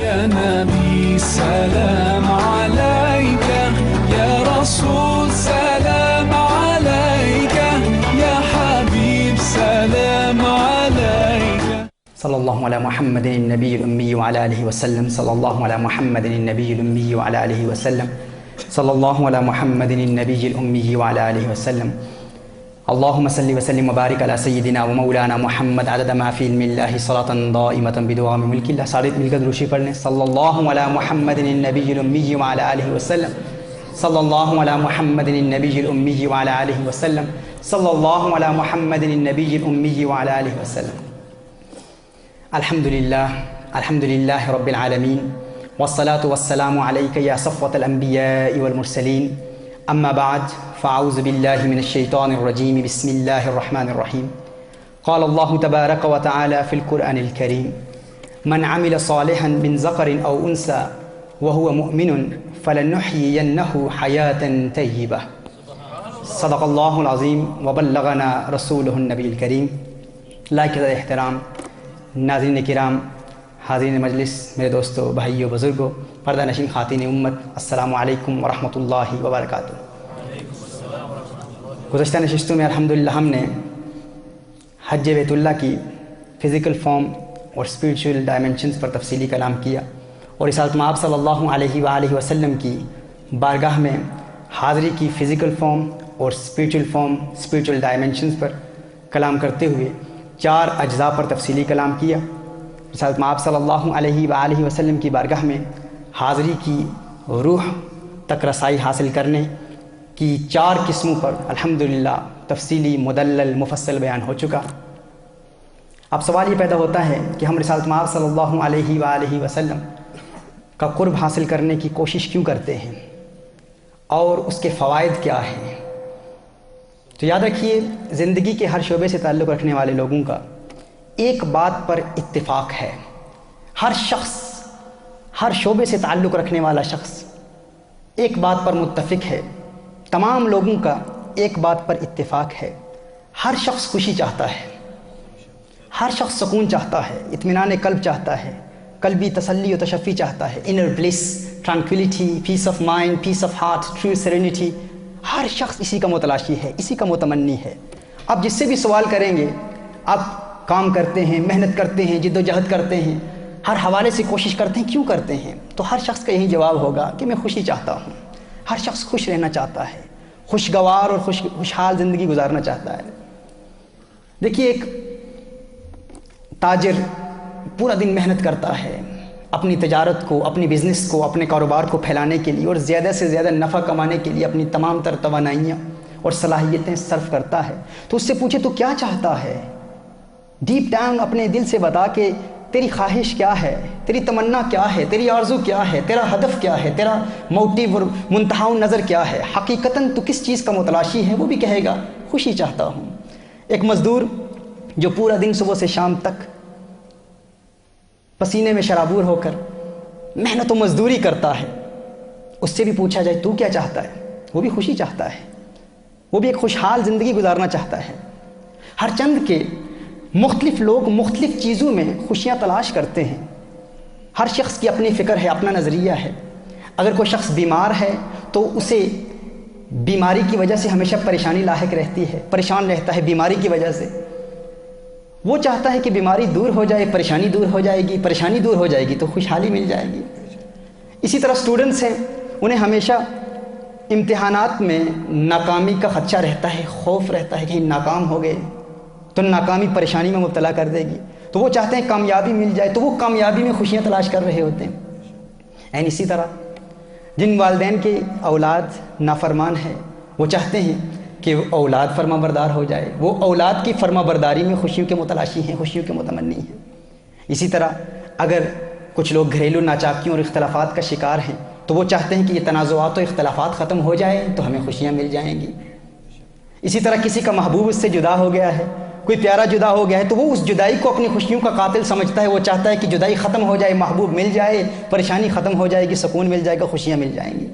يا نبي سلام عليك، يا رسول سلام عليك، يا حبيب سلام عليك. صلى الله على محمد النبي الأمي وعلى آله وسلم. صلى الله على محمد النبي الأمي وعلى آله وسلم. صلى الله على محمد النبي الأمي وعلى آله وسلم. اللهم صل وسلم وبارك على سيدنا ومولانا محمد عدد ما في علم الله صلاة دائمة بدوام ملك الله. سارے مل کر دروشی پڑھ لیں. صلی اللہ علی محمد النبی الامی وعلی آلہ وسلم. صلی اللہ علی محمد النبی الامی وعلی آلہ وسلم. صلی اللہ علی محمد النبی الامی وعلی آلہ وسلم. الحمد للہ رب العالمین والصلاة والسلام علیک یا صفوة الانبیاء والمرسلین. اما بعد فاعوذ باللہ من الشیطان الرجیم. بسم اللہ الرحمن الرحیم. قال اللہ تبارک وتعالی فی القرآن الکریم: من عمل صالحا من ذکر او انثى وهو مؤمن فلنحيينه حیاة طیبہ. صدق اللہ العظیم وبلغنا رسولہ النبی الکریم. لائق احترام ناظرین کرام، حاضرین مجلس، میرے دوستوں، بھائیوں، بزرگوں، پردہ نشین خواتین امت، السلام علیکم ورحمۃ اللہ وبرکاتہ. گزشتہ نشستوں میں الحمدللہ ہم نے حج بیت اللہ کی فزیکل فارم اور اسپریچول ڈائمنشنز پر تفصیلی کلام کیا، اور رسالت مآب صلی اللہ علیہ وآلہ وسلم کی بارگاہ میں حاضری کی فزیکل فارم اور اسپریچول فارم، اسپریچول ڈائمنشنز پر کلام کرتے ہوئے 4 اجزاء پر تفصیلی کلام کیا. رسالت مآب صلی اللہ علیہ وآلہ وسلم کی بارگاہ میں حاضری کی روح تک رسائی حاصل کرنے کی 4 قسموں پر الحمدللہ تفصیلی مدلل مفصل بیان ہو چکا. اب سوال یہ پیدا ہوتا ہے کہ ہم رسالت مآب صلی اللہ علیہ وآلہ وسلم کا قرب حاصل کرنے کی کوشش کیوں کرتے ہیں اور اس کے فوائد کیا ہیں؟ تو یاد رکھیے، زندگی کے ہر شعبے سے تعلق رکھنے والے لوگوں کا ایک بات پر اتفاق ہے. ہر شخص، ہر شعبے سے تعلق رکھنے والا شخص ایک بات پر متفق ہے. تمام لوگوں کا ایک بات پر اتفاق ہے، ہر شخص خوشی چاہتا ہے، ہر شخص سکون چاہتا ہے، اطمینان قلب چاہتا ہے، قلبی تسلی و تشفی چاہتا ہے، inner bliss, tranquility, peace of mind, peace of heart, true serenity. ہر شخص اسی کا متلاشی ہے، اسی کا متمنی ہے. اب جس سے بھی سوال کریں گے، آپ کام کرتے ہیں، محنت کرتے ہیں، جد و جہد کرتے ہیں، ہر حوالے سے کوشش کرتے ہیں، کیوں کرتے ہیں؟ تو ہر شخص کا یہی جواب ہوگا کہ میں خوشی چاہتا ہوں. ہر شخص خوش رہنا چاہتا ہے، خوشگوار اور خوشحال زندگی گزارنا چاہتا ہے. دیکھیے، ایک تاجر پورا دن محنت کرتا ہے اپنی تجارت کو، اپنی بزنس کو، اپنے کاروبار کو پھیلانے کے لیے اور زیادہ سے زیادہ نفع کمانے کے لیے اپنی تمام تر توانائیاں اور صلاحیتیں صرف کرتا ہے. تو اس سے پوچھے تو کیا چاہتا ہے؟ ڈیپ ڈاؤن اپنے دل سے بتا کہ تیری خواہش کیا ہے، تیری تمنا کیا ہے، تیری آرزو کیا ہے، تیرا ہدف کیا ہے، تیرا موٹیو اور منتہا نظر کیا ہے. حقیقتاً تو کس چیز کا متلاشی ہے؟ وہ بھی کہے گا خوشی چاہتا ہوں. ایک مزدور جو پورا دن صبح سے شام تک پسینے میں شرابور ہو کر محنت و مزدوری کرتا ہے، اس سے بھی پوچھا جائے تو کیا چاہتا ہے؟ وہ بھی خوشی چاہتا ہے، وہ بھی ایک خوشحال زندگی گزارنا چاہتا ہے. ہر چند کے مختلف لوگ مختلف چیزوں میں خوشیاں تلاش کرتے ہیں. ہر شخص کی اپنی فکر ہے، اپنا نظریہ ہے. اگر کوئی شخص بیمار ہے تو اسے بیماری کی وجہ سے ہمیشہ پریشانی لاحق رہتی ہے، پریشان رہتا ہے بیماری کی وجہ سے. وہ چاہتا ہے کہ بیماری دور ہو جائے، پریشانی دور ہو جائے گی، پریشانی دور ہو جائے گی تو خوشحالی مل جائے گی. اسی طرح اسٹوڈنٹس ہیں، انہیں ہمیشہ امتحانات میں ناکامی کا خدشہ رہتا ہے، خوف رہتا ہے کہ ناکام ہو گئے تو ناکامی پریشانی میں مبتلا کر دے گی. تو وہ چاہتے ہیں کامیابی مل جائے، تو وہ کامیابی میں خوشیاں تلاش کر رہے ہوتے ہیں. اسی طرح جن والدین کے اولاد نافرمان ہے، وہ چاہتے ہیں کہ اولاد فرما بردار ہو جائے، وہ اولاد کی فرما برداری میں خوشیوں کے متلاشی ہیں، خوشیوں کے متمنی ہیں. اسی طرح اگر کچھ لوگ گھریلو ناچاکیوں اور اختلافات کا شکار ہیں تو وہ چاہتے ہیں کہ یہ تنازعات و اختلافات ختم ہو جائیں تو ہمیں خوشیاں مل جائیں گی. اسی طرح کسی کا محبوب اس سے جدا ہو گیا ہے، کوئی پیارا جدا ہو گیا ہے تو وہ اس جدائی کو اپنی خوشیوں کا قاتل سمجھتا ہے. وہ چاہتا ہے کہ جدائی ختم ہو جائے، محبوب مل جائے، پریشانی ختم ہو جائے گی، سکون مل جائے گا، خوشیاں مل جائیں گی.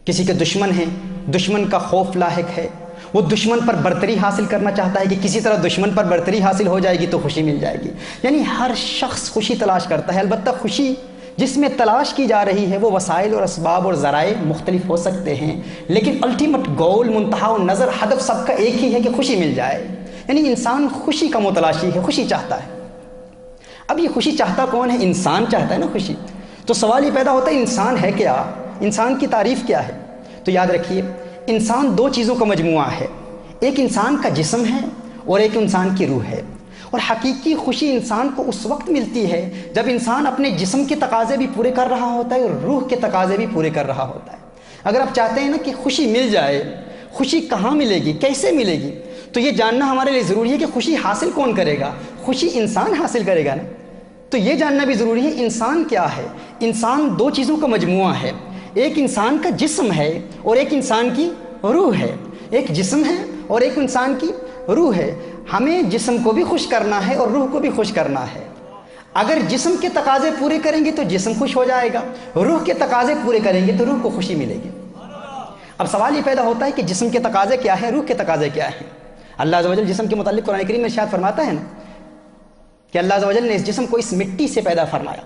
کسی کے دشمن ہیں، دشمن کا خوف لاحق ہے، وہ دشمن پر برتری حاصل کرنا چاہتا ہے کہ کسی طرح دشمن پر برتری حاصل ہو جائے گی تو خوشی مل جائے گی. یعنی ہر شخص خوشی تلاش کرتا ہے. البتہ خوشی جس میں تلاش کی جا رہی ہے وہ وسائل اور اسباب اور ذرائع مختلف ہو سکتے ہیں، لیکن الٹیمیٹ گول، منتہا و نظر، ہدف سب کا ایک ہی ہے کہ خوشی مل جائے۔ یعنی انسان خوشی کا متلاشی ہے، خوشی چاہتا ہے۔ اب یہ خوشی چاہتا کون ہے؟ انسان چاہتا ہے نا خوشی۔ تو سوال یہ پیدا ہوتا ہے انسان ہے کیا؟ انسان کی تعریف کیا ہے؟ تو یاد رکھیے انسان دو چیزوں کا مجموعہ ہے، ایک انسان کا جسم ہے اور ایک انسان کی روح ہے۔ اور حقیقی خوشی انسان کو اس وقت ملتی ہے جب انسان اپنے جسم کے تقاضے بھی پورے کر رہا ہوتا ہے اور روح کے تقاضے بھی پورے کر رہا ہوتا ہے۔ اگر آپ چاہتے ہیں نا کہ خوشی مل جائے، خوشی کہاں ملے گی، کیسے ملے گی، تو یہ جاننا ہمارے لیے ضروری ہے کہ خوشی حاصل کون کرے گا؟ خوشی انسان حاصل کرے گا نا۔ تو یہ جاننا بھی ضروری ہے انسان کیا ہے۔ انسان دو چیزوں کا مجموعہ ہے، ایک انسان کا جسم ہے اور ایک انسان کی روح ہے۔ ایک جسم ہے اور ایک انسان کی روح ہے۔ ہمیں جسم کو بھی خوش کرنا ہے اور روح کو بھی خوش کرنا ہے۔ اگر جسم کے تقاضے پورے کریں گے تو جسم خوش ہو جائے گا، روح کے تقاضے پورے کریں گے تو روح کو خوشی ملے گی۔ اب سوال یہ پیدا ہوتا ہے کہ جسم کے تقاضے کیا ہیں، روح کے تقاضے کیا ہیں؟ اللہ عز و جل جسم کے متعلق قرآن کریم میں ارشاد فرماتا ہے نا کہ اللہ عز و جل نے اس جسم کو اس مٹی سے پیدا فرمایا۔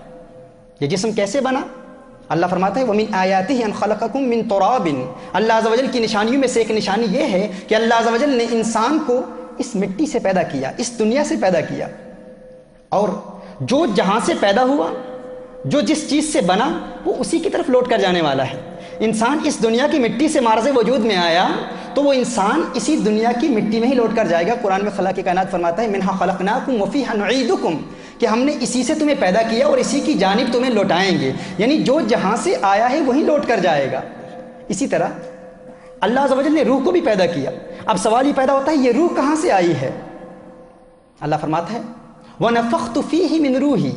یہ جسم کیسے بنا؟ اللہ فرماتا ہے وَمِنْ آیَاتِهِ أَنْ خَلَقَكُم مِّن تُرَابٍ۔ اللہ عز و جل کی نشانیوں میں سے ایک نشانی یہ ہے کہ اللہ عز و جل نے انسان کو اس مٹی سے پیدا کیا، اس دنیا سے پیدا کیا، اور جو جہاں سے پیدا ہوا، جو جس چیز سے بنا، وہ اسی کی طرف لوٹ کر جانے والا ہے۔ انسان اس دنیا کی مٹی سے معرض وجود میں آیا تو وہ انسان اسی دنیا کی مٹی میں ہی لوٹ کر جائے گا۔ قرآن میں خالق کائنات فرماتا ہے منہا خلقناکم وفیہا نعیدکم، کہ ہم نے اسی سے تمہیں پیدا کیا اور اسی کی جانب تمہیں لوٹائیں گے۔ یعنی جو جہاں سے آیا ہے وہیں لوٹ کر جائے گا۔ اسی طرح اللہ عز و جل نے روح کو بھی پیدا کیا۔ اب سوال یہ پیدا ہوتا ہے یہ روح کہاں سے آئی ہے؟ اللہ فرماتا ہے وَنَفَخْتُ فِيهِ مِن رُوحِي،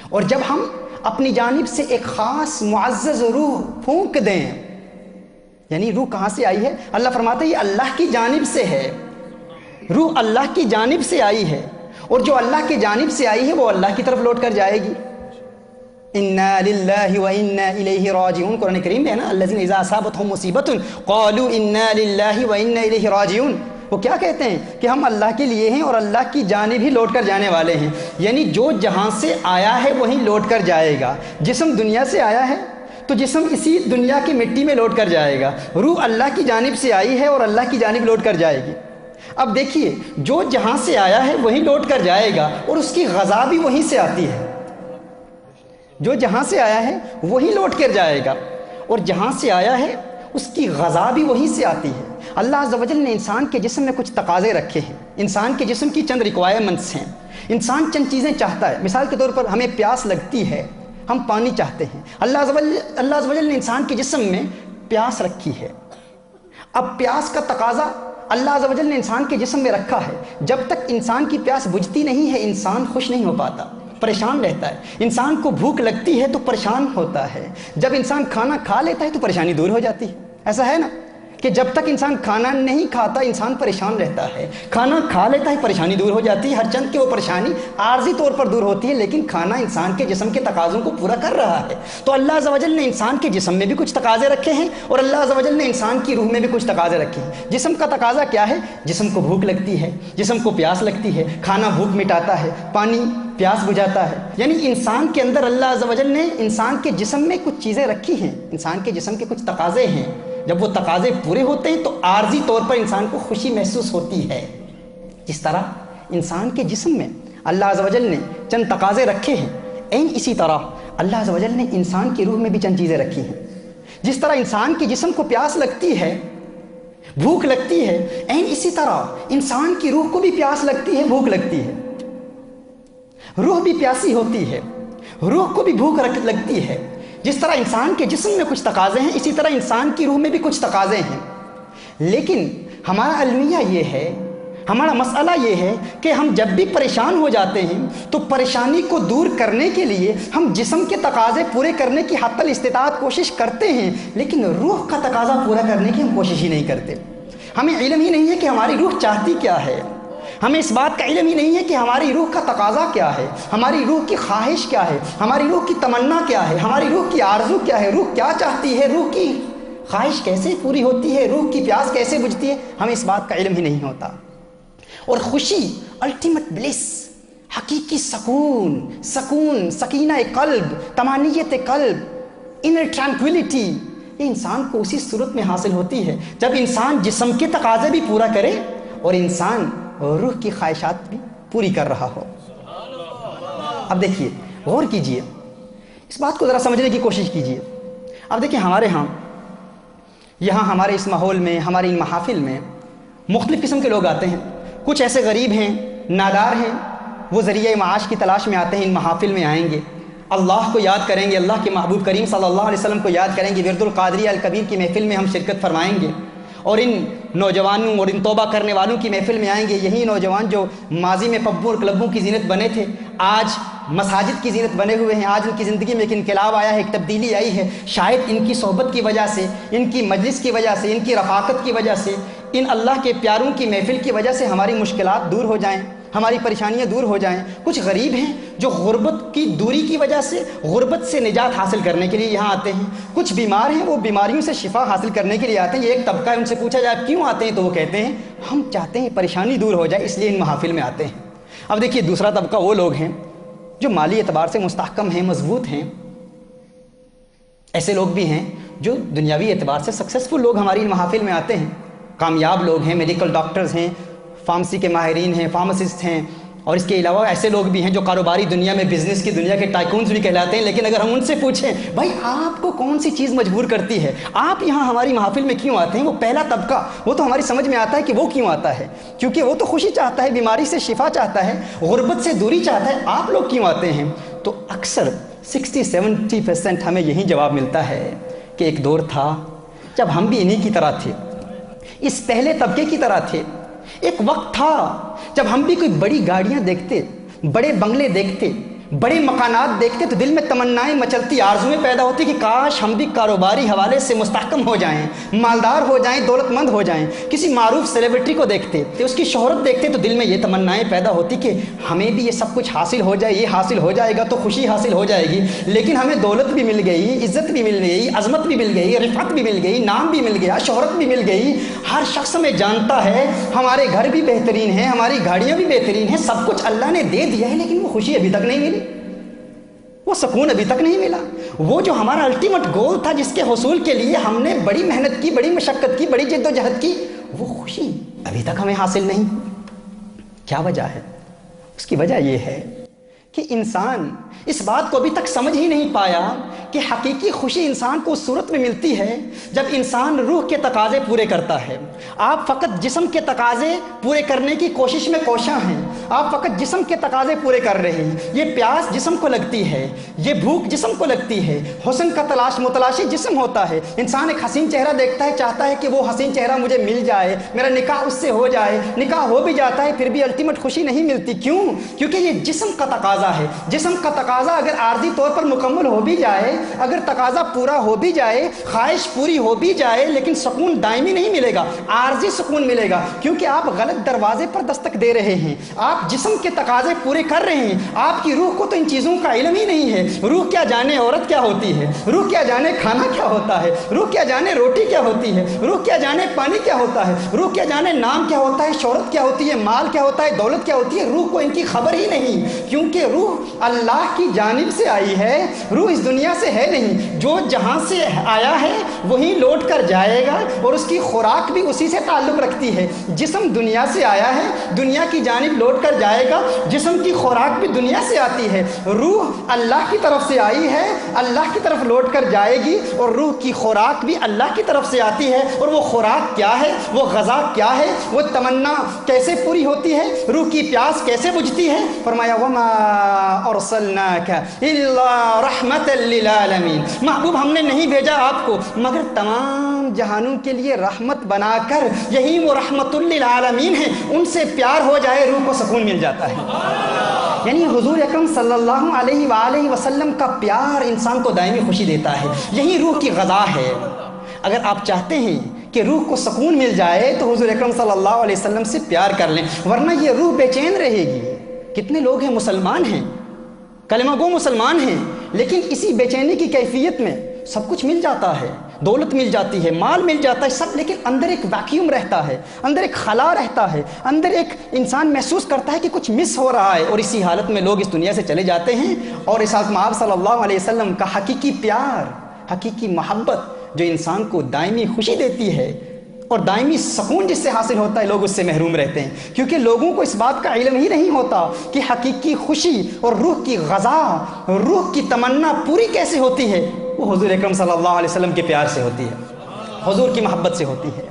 اور جب ہم اپنی جانب سے ایک خاص معزز روح پھونک دیں، یعنی روح کہاں سے آئی ہے؟ اللہ فرماتا ہے یہ اللہ کی جانب سے ہے، روح اللہ کی جانب سے آئی ہے، اور جو اللہ کی جانب سے آئی ہے وہ اللہ کی طرف لوٹ کر جائے گی۔ اِنَّا لِلَّهِ وَإِنَّا إِلَيْهِ راجعون، قرآن کریم میں ہے نا الَّذِينَ إِذَا أَصَابَتْهُمْ مُصِيبَةٌ قَالُوا إِنَّا لِلَّهِ وَإِنَّا إِلَيْهِ راجعون، وہ کیا کہتے ہیں کہ ہم اللہ کے لیے ہیں اور اللہ کی جانب ہی لوٹ کر جانے والے ہیں۔ یعنی جو جہاں سے آیا ہے وہیں لوٹ کر جائے گا۔ جسم دنیا سے آیا ہے تو جسم اسی دنیا کی مٹی میں لوٹ کر جائے گا، روح اللہ کی جانب سے آئی ہے اور اللہ کی جانب لوٹ کر جائے گی۔ اب دیکھیے جو جہاں سے آیا ہے وہیں لوٹ کر جائے گا اور اس کی غذا بھی وہیں سے آتی ہے۔ جو جہاں سے آیا ہے وہیں لوٹ کر جائے گا اور جہاں سے آیا ہے اس کی غذا بھی وہیں سے آتی ہے۔ اللہ عز و جل نے انسان کے جسم میں کچھ تقاضے رکھے ہیں، انسان کے جسم کی چند ریکوائرمنٹس ہیں۔ انسان چند چیزیں چاہتا ہے، مثال کے طور پر ہمیں پیاس لگتی ہے، ہم پانی چاہتے ہیں۔ اللہ عز و جل نے انسان کے جسم میں پیاس رکھی ہے۔ اب پیاس کا تقاضا اللہ عز و جل نے انسان کے جسم میں رکھا ہے۔ جب تک انسان کی پیاس بجھتی نہیں ہے انسان خوش نہیں ہو پاتا، پریشان رہتا ہے۔ انسان کو بھوک لگتی ہے تو پریشان ہوتا ہے، جب انسان کھانا کھا لیتا ہے تو پریشانی دور ہو جاتی ہے۔ ایسا ہے نا کہ جب تک انسان کھانا نہیں کھاتا انسان پریشان رہتا ہے، کھانا کھا لیتا ہے پریشانی دور ہو جاتی ہے۔ ہر چند کہ وہ پریشانی عارضی طور پر دور ہوتی ہے لیکن کھانا انسان کے جسم کے تقاضوں کو پورا کر رہا ہے۔ تو اللہ عز و جل نے انسان کے جسم میں بھی کچھ تقاضے رکھے ہیں اور اللہ عز و جل نے انسان کی روح میں بھی کچھ تقاضے رکھے ہیں۔ جسم کا تقاضا کیا ہے؟ جسم کو بھوک لگتی ہے، جسم کو پیاس لگتی ہے، کھانا بھوک مٹاتا ہے، پانی پیاس بجھاتا ہے۔ یعنی انسان کے اندر اللہ عز و جل نے انسان کے جسم میں کچھ چیزیں رکھی ہیں، انسان کے جسم کے کچھ تقاضے ہیں۔ جب وہ تقاضے پورے ہوتے ہیں تو عارضی طور پر انسان کو خوشی محسوس ہوتی ہے۔ جس طرح انسان کے جسم میں اللہ عز و جل نے چند تقاضے رکھے ہیں، این اسی طرح اللہ عز و جل نے انسان کی روح میں بھی چند چیزیں رکھی ہیں۔ جس طرح انسان کے جسم کو پیاس لگتی ہے، بھوک لگتی ہے، این اسی طرح انسان کی روح کو بھی پیاس لگتی ہے، بھوک لگتی ہے۔ روح بھی پیاسی ہوتی ہے، روح کو بھی بھوک لگتی ہے۔ جس طرح انسان کے جسم میں کچھ تقاضے ہیں اسی طرح انسان کی روح میں بھی کچھ تقاضے ہیں۔ لیکن ہمارا المیہ یہ ہے، ہمارا مسئلہ یہ ہے کہ ہم جب بھی پریشان ہو جاتے ہیں تو پریشانی کو دور کرنے کے لیے ہم جسم کے تقاضے پورے کرنے کی حتی الاستطاعت کوشش کرتے ہیں لیکن روح کا تقاضا پورا کرنے کی ہم کوشش ہی نہیں کرتے۔ ہمیں علم ہی نہیں ہے کہ ہماری روح چاہتی کیا ہے، ہمیں اس بات کا علم ہی نہیں ہے کہ ہماری روح کا تقاضا کیا ہے، ہماری روح کی خواہش کیا ہے، ہماری روح کی تمنا کیا ہے، ہماری روح کی آرزو کیا ہے، روح کیا چاہتی ہے، روح کی خواہش کیسے پوری ہوتی ہے، روح کی پیاس کیسے بجھتی ہے، ہمیں اس بات کا علم ہی نہیں ہوتا۔ اور خوشی الٹیمیٹ بلیس، حقیقی سکون، سکینہ قلب، طمانینت قلب، انر ٹرانکویلٹی، یہ انسان کو اسی صورت میں حاصل ہوتی ہے جب انسان جسم کے تقاضے بھی پورا کرے اور انسان روح کی خواہشات بھی پوری کر رہا ہو۔ اب دیکھیے، غور کیجئے، اس بات کو ذرا سمجھنے کی کوشش کیجئے۔ اب دیکھیں، ہمارے یہاں ہمارے اس ماحول میں، ہمارے ان محافل میں مختلف قسم کے لوگ آتے ہیں۔ کچھ ایسے غریب ہیں، نادار ہیں، وہ ذریعہ معاش کی تلاش میں آتے ہیں، ان محافل میں آئیں گے، اللہ کو یاد کریں گے، اللہ کے محبوب کریم صلی اللہ علیہ وسلم کو یاد کریں گے، ورد القادریہ الکبیر کی محفل میں ہم شرکت فرمائیں گے، اور ان نوجوانوں اور ان توبہ کرنے والوں کی محفل میں آئیں گے۔ یہی نوجوان جو ماضی میں پبوں اور کلبوں کی زینت بنے تھے، آج مساجد کی زینت بنے ہوئے ہیں، آج ان کی زندگی میں ایک انقلاب آیا ہے، ایک تبدیلی آئی ہے۔ شاید ان کی صحبت کی وجہ سے، ان کی مجلس کی وجہ سے، ان کی رفاقت کی وجہ سے، ان اللہ کے پیاروں کی محفل کی وجہ سے ہماری مشکلات دور ہو جائیں، ہماری پریشانیاں دور ہو جائیں۔ کچھ غریب ہیں جو غربت کی دوری کی وجہ سے، غربت سے نجات حاصل کرنے کے لیے یہاں آتے ہیں۔ کچھ بیمار ہیں، وہ بیماریوں سے شفا حاصل کرنے کے لیے آتے ہیں۔ یہ ایک طبقہ ہے، ان سے پوچھا جائے کیوں آتے ہیں تو وہ کہتے ہیں ہم چاہتے ہیں پریشانی دور ہو جائے، اس لیے ان محافل میں آتے ہیں۔ اب دیکھیے، دوسرا طبقہ وہ لوگ ہیں جو مالی اعتبار سے مستحکم ہیں، مضبوط ہیں۔ ایسے لوگ بھی ہیں جو دنیاوی اعتبار سے سکسیسفل لوگ ہماری ان محافل میں آتے ہیں، کامیاب لوگ ہیں، میڈیکل ڈاکٹرز ہیں، فارمیسی کے ماہرین ہیں، فارماسسٹ ہیں، اور اس کے علاوہ ایسے لوگ بھی ہیں جو کاروباری دنیا میں، بزنس کی دنیا کے ٹائکونز بھی کہلاتے ہیں۔ لیکن اگر ہم ان سے پوچھیں بھائی آپ کو کون سی چیز مجبور کرتی ہے، آپ یہاں ہماری محافل میں کیوں آتے ہیں، وہ پہلا طبقہ وہ تو ہماری سمجھ میں آتا ہے کہ وہ کیوں آتا ہے، کیونکہ وہ تو خوشی چاہتا ہے، بیماری سے شفا چاہتا ہے، غربت سے دوری چاہتا ہے۔ آپ لوگ کیوں آتے ہیں؟ تو اکثر 60-70% ہمیں یہی جواب ملتا ہے کہ ایک دور تھا جب ہم بھی انہی کی طرح تھے، اس پہلے طبقے کی طرح تھے۔ ایک وقت تھا جب ہم بھی کوئی بڑی گاڑیاں دیکھتے، بڑے بنگلے دیکھتے، بڑے مکانات دیکھتے تو دل میں تمنائیں مچلتی، آرزویں پیدا ہوتی کہ کاش ہم بھی کاروباری حوالے سے مستحکم ہو جائیں، مالدار ہو جائیں، دولت مند ہو جائیں۔ کسی معروف سیلیبریٹی کو دیکھتے تو اس کی شہرت دیکھتے تو دل میں یہ تمنائیں پیدا ہوتی کہ ہمیں بھی یہ سب کچھ حاصل ہو جائے، یہ حاصل ہو جائے گا تو خوشی حاصل ہو جائے گی۔ لیکن ہمیں دولت بھی مل گئی، عزت بھی مل گئی، عظمت بھی مل گئی، رفعت بھی مل گئی، نام بھی مل گیا، شہرت بھی مل گئی، ہر شخص ہمیں جانتا ہے، ہمارے گھر بھی بہترین ہیں، ہماری گاڑیاں بھی بہترین ہیں، سب کچھ اللہ نے دے دیا ہے، لیکن وہ خوشی ابھی تک نہیں ملی، وہ سکون ابھی تک نہیں ملا۔ وہ جو ہمارا الٹیمیٹ گول تھا، جس کے حصول کے لیے ہم نے بڑی محنت کی، بڑی مشقت کی، بڑی جد و جہد کی، وہ خوشی ابھی تک ہمیں حاصل نہیں۔ کیا وجہ ہے؟ اس کی وجہ یہ ہے کہ انسان اس بات کو ابھی تک سمجھ ہی نہیں پایا کہ حقیقی خوشی انسان کو اس صورت میں ملتی ہے جب انسان روح کے تقاضے پورے کرتا ہے۔ آپ فقط جسم کے تقاضے پورے کرنے کی کوشش میں کوشاں ہیں، آپ فقط جسم کے تقاضے پورے کر رہے ہیں۔ یہ پیاس جسم کو لگتی ہے، یہ بھوک جسم کو لگتی ہے، حسن کا متلاشی جسم ہوتا ہے۔ انسان ایک حسین چہرہ دیکھتا ہے، چاہتا ہے کہ وہ حسین چہرہ مجھے مل جائے، میرا نکاح اس سے ہو جائے، نکاح ہو بھی جاتا ہے، پھر بھی الٹیمیٹ خوشی نہیں ملتی۔ کیوں؟ کیونکہ یہ جسم کا تقاضا ہے۔ جسم کا تقاضا اگر عارضی طور پر مکمل ہو بھی جائے، اگر تقاضا پورا ہو بھی جائے، خواہش پوری ہو بھی جائے، لیکن سکون دائمی نہیں ملے گا، عارضی سکون ملے گا، کیونکہ آپ غلط دروازے پر دستک دے رہے ہیں۔ آپ جسم کے تقاضے پورے کر رہے ہیں، آپ کی روح کو تو ان چیزوں کا علم ہی نہیں ہے۔ روح کیا جانے عورت کیا ہوتی ہے، روح کیا جانے کھانا کیا ہوتا ہے، روح کیا جانے روٹی کیا ہوتی ہے، روح کیا جانے پانی کیا ہوتا ہے، روح کیا جانے نام کیا ہوتا ہے، شہرت کیا ہوتی ہے، مال کیا ہوتا ہے، دولت کیا ہوتی ہے۔ روح کو ان کی خبر ہی نہیں، کیونکہ روح اللہ کی جانب سے آئی ہے، روح اس دنیا سے ہے نہیں۔ جو جہاں سے آیا ہے وہیں لوٹ کر جائے گا، اور اس کی خوراک بھی اسی سے تعلق رکھتی ہے۔ جسم دنیا سے آیا ہے، دنیا کی جانب لوٹ کر جائے گا، جسم کی خوراک بھی دنیا سے آتی ہے۔ روح اللہ کی طرف سے آئی ہے، اللہ کی طرف لوٹ کر جائے گی، اور روح کی خوراک بھی اللہ کی طرف سے آتی ہے۔ اور وہ خوراک کیا ہے، وہ غذا کیا ہے، وہ تمنا کیسے پوری ہوتی ہے، روح کی پیاس کیسے بجھتی ہے؟ فرمایا وما ارسلناک الا رحمۃ للعالمین، محبوب ہم نے نہیں بھیجا آپ کو مگر تمام جہانوں کے لیے رحمت بنا کر۔ یہی وہ رحمت للعالمین ہیں، ان سے پیار ہو جائے روح کو سکون مل جاتا ہے۔ یعنی حضور اکرم صلی اللہ علیہ وآلہ وسلم کا پیار انسان کو دائمی خوشی دیتا ہے، یہی روح کی غذا ہے۔ اگر آپ چاہتے ہیں کہ روح کو سکون مل جائے تو حضور اکرم صلی اللہ علیہ وسلم سے پیار کر لیں، ورنہ یہ روح بے چین رہے گی۔ کتنے لوگ ہیں مسلمان ہیں، کلمہ گو مسلمان ہیں، لیکن اسی بے چینی کی کیفیت میں سب کچھ مل جاتا ہے، دولت مل جاتی ہے، مال مل جاتا ہے سب، لیکن اندر ایک ویکیوم رہتا ہے، اندر ایک خلا رہتا ہے، اندر ایک انسان محسوس کرتا ہے کہ کچھ مس ہو رہا ہے، اور اسی حالت میں لوگ اس دنیا سے چلے جاتے ہیں۔ اور اس حالت میں آپ صلی اللہ علیہ وسلم کا حقیقی پیار، حقیقی محبت جو انسان کو دائمی خوشی دیتی ہے اور دائمی سکون جس سے حاصل ہوتا ہے، لوگ اس سے محروم رہتے ہیں، کیونکہ لوگوں کو اس بات کا علم ہی نہیں ہوتا کہ حقیقی خوشی اور روح کی غذا، روح کی تمنا پوری کیسے ہوتی ہے۔ وہ حضور اکرم صلی اللہ علیہ وسلم کے پیار سے ہوتی ہے، حضور کی محبت سے ہوتی ہے۔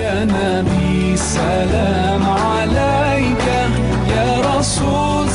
يا نبي سلام عليك، يا رسول